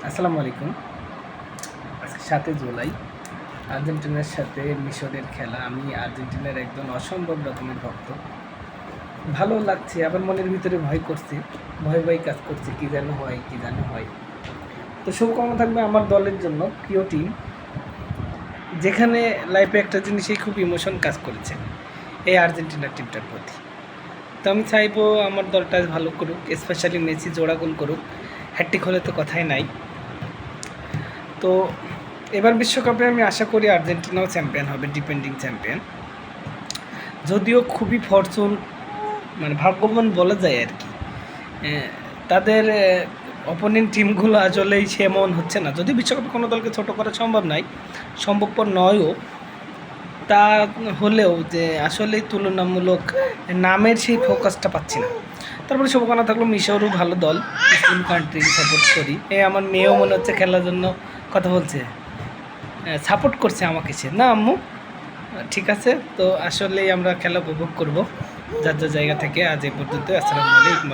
আসসালামু আলাইকুম। আজকে 7 জুলাই আর্জেন্টিনার সাথে মিশরের খেলা। আমি আর্জেন্টিনার একজন অসম্ভব রকমের ভক্ত। ভালো লাগছে, আবার মনের ভিতরে ভয় করছে, ভয় কাজ করছে, কী যেন হয়। তো শুভকামনা থাকবে আমার দলের জন্য, প্রিয় টিম, যেখানে লাইফে একটা জিনিসই খুব ইমোশন কাজ করেছে, এই আর্জেন্টিনার টিমটার প্রতি। তো আমি চাইবো আমার দলটা ভালো করুক, স্পেশালি মেসি জোড়া গোল করুক, হ্যাট্রিক হলে তো কথাই নাই। তো এবার বিশ্বকাপে আমি আশা করি আর্জেন্টিনাও চ্যাম্পিয়ন হবে, ডিপেন্ডিং চ্যাম্পিয়ন। যদিও খুবই ফরচুন, মানে ভাগ্যবান বলা যায় আর কি। তাদের অপোনেন্ট টিমগুলো আসলেই সেমন হচ্ছে না। যদি বিশ্বকাপে কোনো দলকে ছোটো করা সম্ভবপর নয়ও, তা হলেও যে আসলেই তুলনামূলক নামের সেই ফোকাসটা পাচ্ছি না। তারপরে শুভকামনা থাকলো, মিশরও ভালো দল, মুসলিম কান্ট্রি সাপোর্ট করি। আমার মেয়েও মনে হচ্ছে খেলার জন্য কথা বলছে, সাপোর্ট করছে আমাকে। সে না আম্মু, ঠিক আছে। তো আসলেই আমরা খেলা উপভোগ করব যার যার জায়গা থেকে। আজ এই পর্যন্ত। আসসালামু আলাইকুম।